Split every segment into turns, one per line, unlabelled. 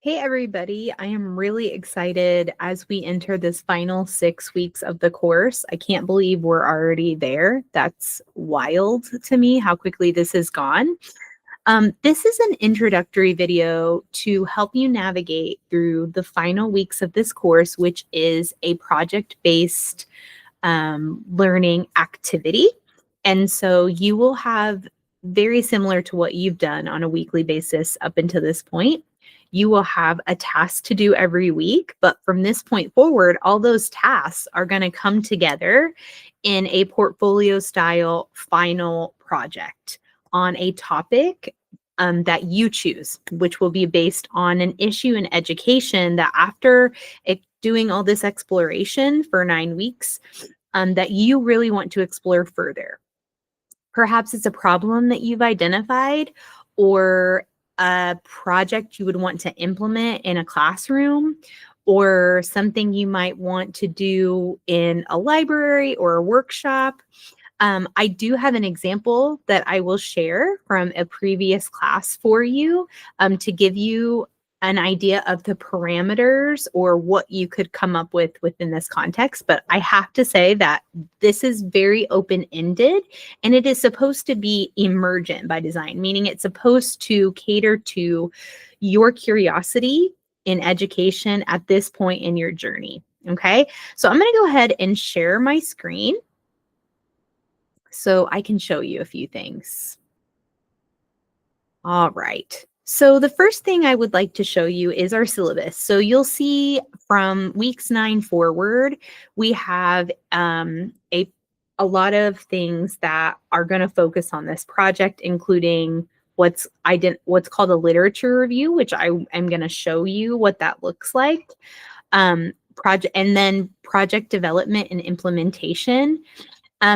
Hey everybody, I am really excited as we enter this final 6 weeks of the course. I can't believe we're already there. That's wild to me how quickly this has gone. This is an introductory video to help you navigate through the final weeks of this course, which is a project-based learning activity. And so you will have very similar to what you've done on a weekly basis up until this point. You will have a task to do every week, but from this point forward, all those tasks are going to come together in a portfolio style final project on a topic that you choose, which will be based on an issue in education that after doing all this exploration for 9 weeks, that you really want to explore further. Perhaps it's a problem that you've identified or a project you would want to implement in a classroom or something you might want to do in a library or a workshop. I do have an example that I will share from a previous class for you to give you an idea of the parameters or what you could come up with within this context. But I have to say that this is very open-ended and it is supposed to be emergent by design, meaning it's supposed to cater to your curiosity in education at this point in your journey. Okay, so I'm going to go ahead and share my screen so I can show you a few things. All right. So the first thing I would like to show you is our syllabus. So you'll see from weeks 9 forward, we have a lot of things that are going to focus on this project, including what's called a literature review, which I am going to show you what that looks like. Project development and implementation.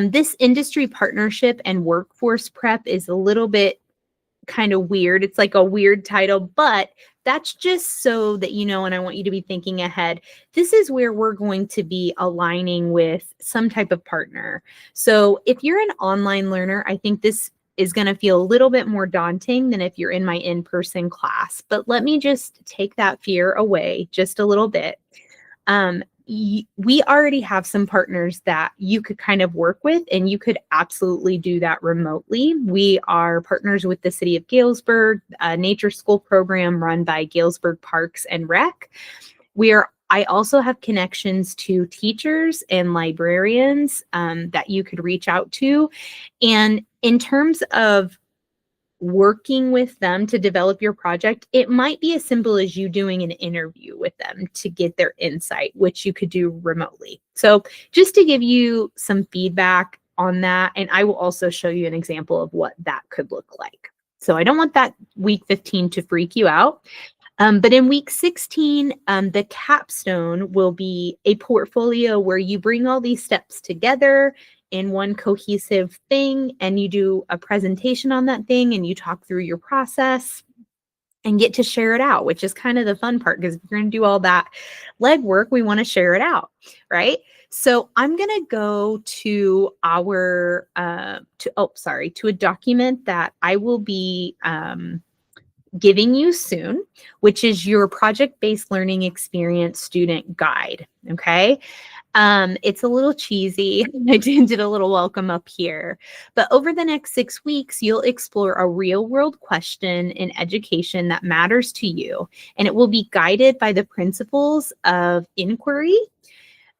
This industry partnership and workforce prep is a little bit kind of weird. It's like a weird title, but that's just so that you know, and I want you to be thinking ahead. This is where we're going to be aligning with some type of partner. So if you're an online learner, I think this is going to feel a little bit more daunting than if you're in my in-person class. But let me just take that fear away just a little bit. We already have some partners that you could kind of work with, and you could absolutely do that remotely. We are partners with the City of Galesburg, a nature school program run by Galesburg Parks and Rec. I also have connections to teachers and librarians that you could reach out to. And in terms of working with them to develop your project, it might be as simple as you doing an interview with them to get their insight, which you could do remotely. So just to give you some feedback on that, and I will also show you an example of what that could look like. So I don't want that week 15 to freak you out. But in week 16, the capstone will be a portfolio where you bring all these steps together in one cohesive thing, and you do a presentation on that thing and you talk through your process and get to share it out, which is kind of the fun part, because if you're going to do all that legwork, we want to share it out, right? So I'm going to go to our to a document that I will be giving you soon, which is your project-based learning experience student guide. Okay. It's a little cheesy. I did a little welcome up here. But over the next 6 weeks, you'll explore a real world question in education that matters to you. And it will be guided by the principles of inquiry,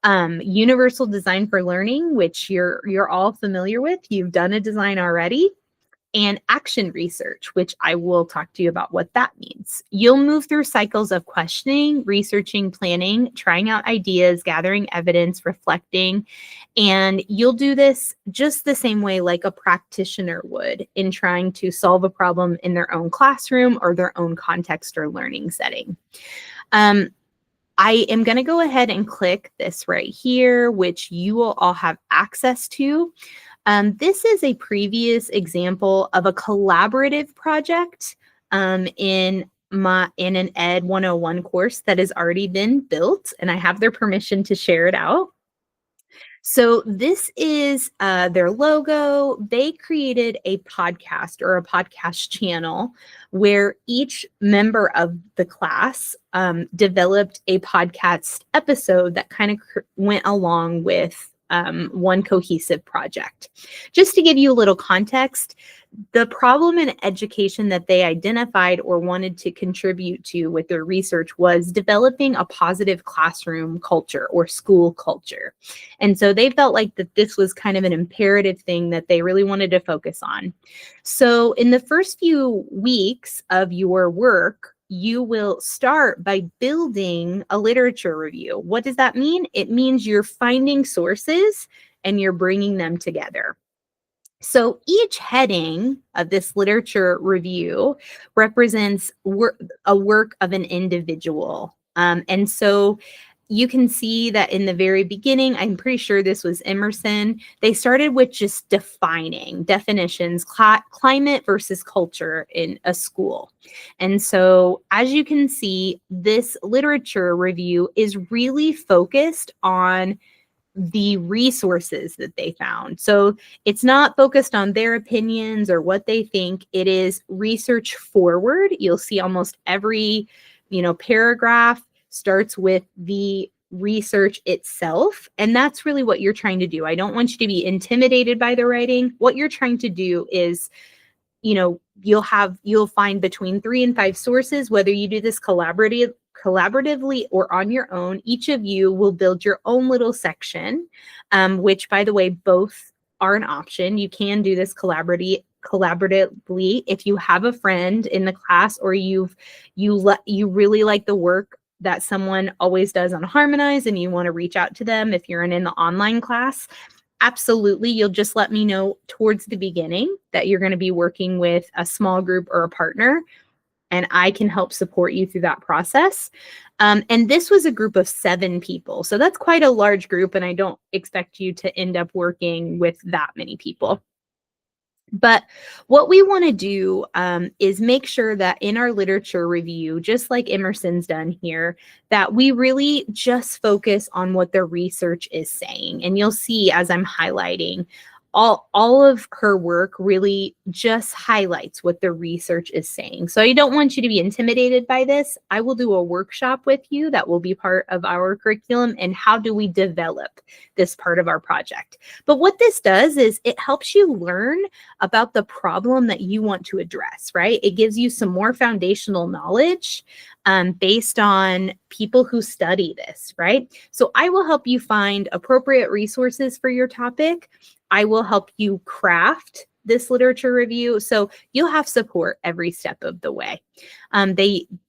universal design for learning, which you're all familiar with. You've done a design already. And action research, which I will talk to you about what that means. You'll move through cycles of questioning, researching, planning, trying out ideas, gathering evidence, reflecting, and you'll do this just the same way like a practitioner would in trying to solve a problem in their own classroom or their own context or learning setting. I am going to go ahead and click this right here, which you will all have access to. This is a previous example of a collaborative project in an Ed 101 course that has already been built, and I have their permission to share it out. So this is their logo. They created a podcast or a podcast channel where each member of the class developed a podcast episode that kind of went along with one cohesive project. Just to give you a little context, the problem in education that they identified or wanted to contribute to with their research was developing a positive classroom culture or school culture. And so they felt like that this was kind of an imperative thing that they really wanted to focus on. So in the first few weeks of your work, you will start by building a literature review. What does that mean? It means you're finding sources and you're bringing them together. So each heading of this literature review represents a work of an individual. And so you can see that in the very beginning, I'm pretty sure this was Emerson, they started with just defining definitions, climate versus culture in a school. And so as you can see, this literature review is really focused on the resources that they found. So it's not focused on their opinions or what they think. It is research forward. You'll see almost every, paragraph starts with the research itself. And that's really what you're trying to do. I don't want you to be intimidated by the writing. What you're trying to do is, you'll find between 3 and 5 sources, whether you do this collaboratively or on your own. Each of you will build your own little section, which, by the way, both are an option. You can do this collaboratively if you have a friend in the class or you really like the work that someone always does on Harmonize and you want to reach out to them if you're in the online class. Absolutely. You'll just let me know towards the beginning that you're going to be working with a small group or a partner, and I can help support you through that process. And this was a group of 7 people. So that's quite a large group, and I don't expect you to end up working with that many people. But what we want to do is make sure that in our literature review, just like Emerson's done here, that we really just focus on what the research is saying. And you'll see as I'm highlighting, all of her work really just highlights what the research is saying. So I don't want you to be intimidated by this. I will do a workshop with you that will be part of our curriculum, and how do we develop this part of our project. But what this does is it helps you learn about the problem that you want to address, right? It gives you some more foundational knowledge based on people who study this, right? So I will help you find appropriate resources for your topic. I will help you craft this literature review. So you'll have support every step of the way.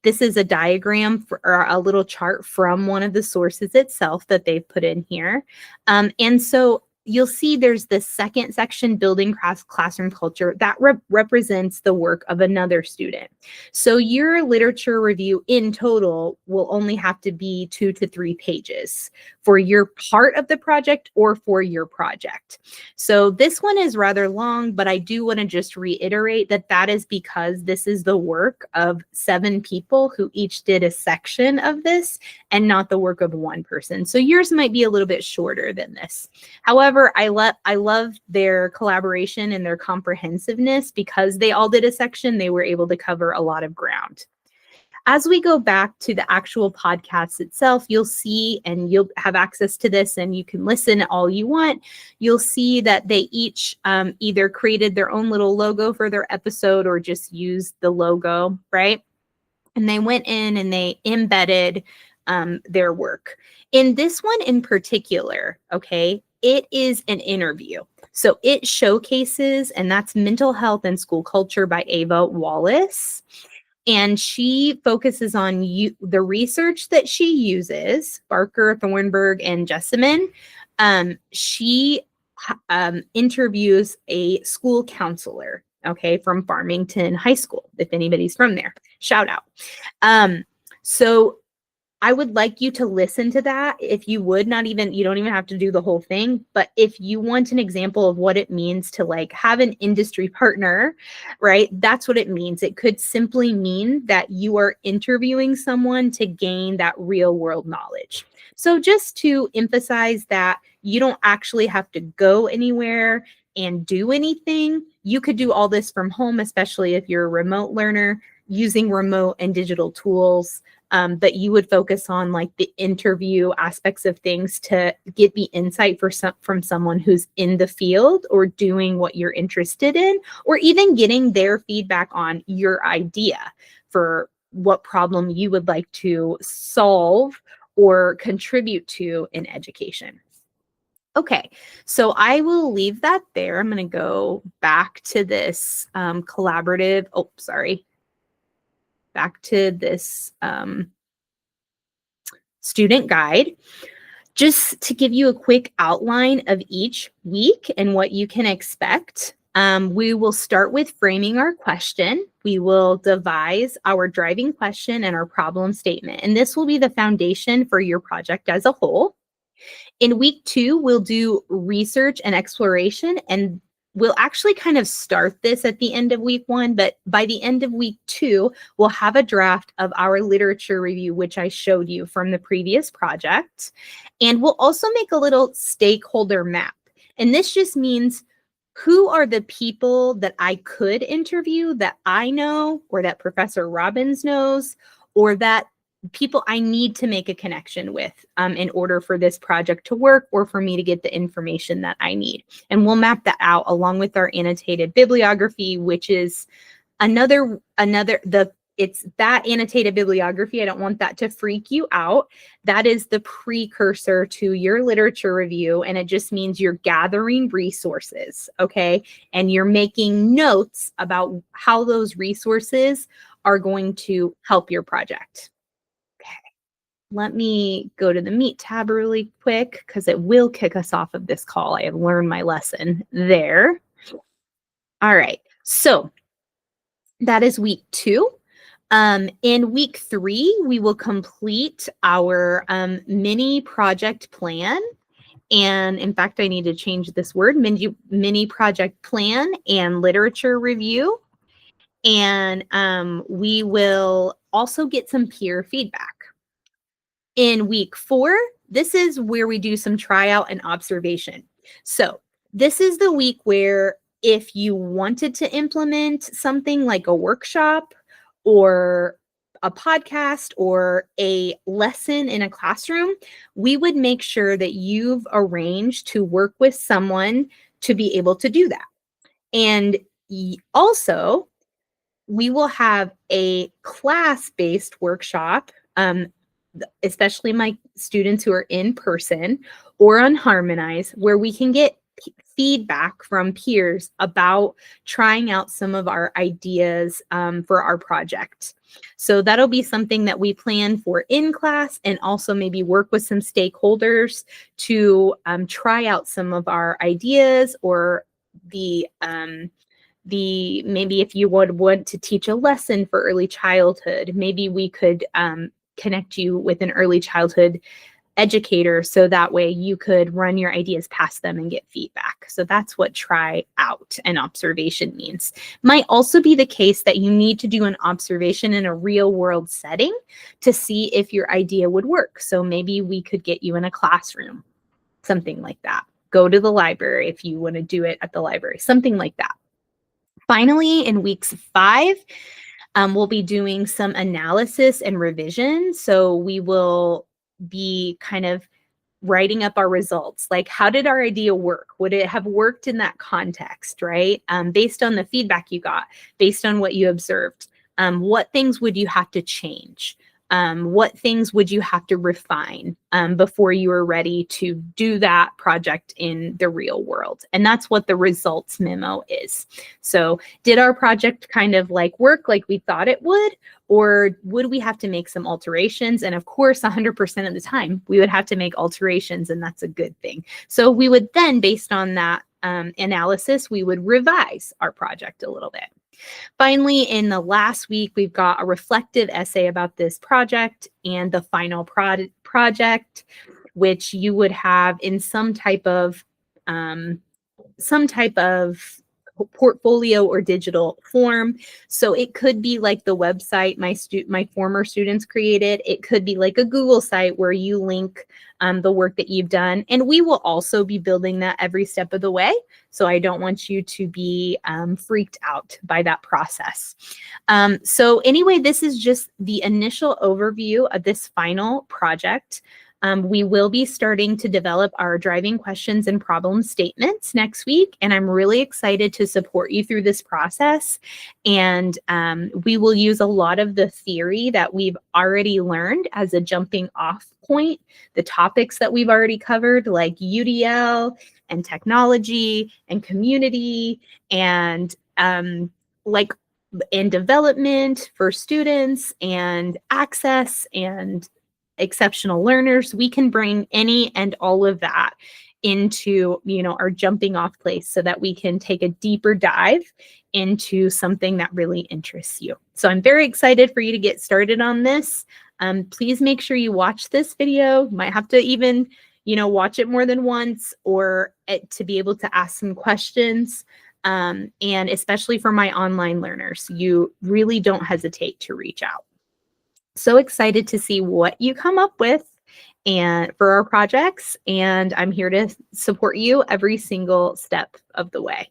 This is a diagram or a little chart from one of the sources itself that they've put in here. And so you'll see there's this second section, building classroom culture, that represents the work of another student. So your literature review in total will only have to be 2 to 3 pages for your part of the project or for your project. So this one is rather long, but I do want to just reiterate that that is because this is the work of 7 people who each did a section of this and not the work of one person. So yours might be a little bit shorter than this. However, I love their collaboration and their comprehensiveness. Because they all did a section, they were able to cover a lot of ground. As we go back to the actual podcast itself, you'll see, and you'll have access to this and you can listen all you want. You'll see that they each either created their own little logo for their episode or just used the logo, right? And they went in and they embedded their work. In this one in particular, okay, it is an interview. So it showcases, and that's Mental Health and School Culture by Ava Wallace. And she focuses on the research that she uses, Barker, Thornburg, and Jessamine. She interviews a school counselor, okay, from Farmington High School, if anybody's from there. Shout out. So I would like you to listen to that. If you would, you don't even have to do the whole thing, but if you want an example of what it means to like have an industry partner, right? That's what it means. It could simply mean that you are interviewing someone to gain that real world knowledge. So just to emphasize that you don't actually have to go anywhere and do anything. You could do all this from home, especially if you're a remote learner using remote and digital tools. But you would focus on like the interview aspects of things to get the insight from someone who's in the field or doing what you're interested in, or even getting their feedback on your idea for what problem you would like to solve or contribute to in education. Okay, so I will leave that there. I'm going to go back to this collaborative. Oh, sorry. Back to this student guide, just to give you a quick outline of each week and what you can expect. We will start with framing our question. We will devise our driving question and our problem statement, and this will be the foundation for your project as a whole. In week 2, we'll do research and exploration, and we'll actually kind of start this at the end of week 1, but by the end of week 2, we'll have a draft of our literature review, which I showed you from the previous project. And we'll also make a little stakeholder map. And this just means who are the people that I could interview that I know, or that Professor Robbins knows, or that people I need to make a connection with in order for this project to work or for me to get the information that I need. And we'll map that out along with our annotated bibliography, which is it's that annotated bibliography. I don't want that to freak you out. That is the precursor to your literature review, and it just means you're gathering resources, okay? And you're making notes about how those resources are going to help your project. Let me go to the Meet tab really quick because it will kick us off of this call. I have learned my lesson there. All right, so that is week 2. In week 3, we will complete our mini project plan. And in fact, I need to change this word, mini project plan and literature review. And we will also get some peer feedback. In week 4, this is where we do some tryout and observation. So this is the week where if you wanted to implement something like a workshop or a podcast or a lesson in a classroom, we would make sure that you've arranged to work with someone to be able to do that. And also, we will have a class-based workshop, especially my students who are in person or on Harmonize, where we can get feedback from peers about trying out some of our ideas for our project. So that'll be something that we plan for in class, and also maybe work with some stakeholders to try out some of our ideas, or maybe if you would want to teach a lesson for early childhood, maybe we could connect you with an early childhood educator so that way you could run your ideas past them and get feedback. So that's what try out and observation means. Might also be the case that you need to do an observation in a real world setting to see if your idea would work. So maybe we could get you in a classroom, something like that. Go to the library if you want to do it at the library, something like that. Finally, in weeks 5, we'll be doing some analysis and revision. So we will be kind of writing up our results. Like, how did our idea work? Would it have worked in that context, right? Based on the feedback you got, based on what you observed, what things would you have to change? What things would you have to refine before you were ready to do that project in the real world? And that's what the results memo is. So did our project kind of like work like we thought it would, or would we have to make some alterations? And of course, 100% of the time, we would have to make alterations, and that's a good thing. So we would then, based on that analysis, we would revise our project a little bit. Finally, in the last week, we've got a reflective essay about this project and the final project, which you would have in some type of um, portfolio or digital form. So it could be like the website my former students created. It could be like a Google site where you link the work that you've done. And we will also be building that every step of the way. So I don't want you to be freaked out by that process. So anyway, this is just the initial overview of this final project. We will be starting to develop our driving questions and problem statements next week, and I'm really excited to support you through this process. And we will use a lot of the theory that we've already learned as a jumping off point, the topics that we've already covered, like UDL and technology and community and like in development for students and access and exceptional learners. We can bring any and all of that into, our jumping off place so that we can take a deeper dive into something that really interests you. So I'm very excited for you to get started on this. Please make sure you watch this video. You might have to even, watch it more than once or to be able to ask some questions. And especially for my online learners, you really don't hesitate to reach out. So excited to see what you come up with and for our projects, and I'm here to support you every single step of the way.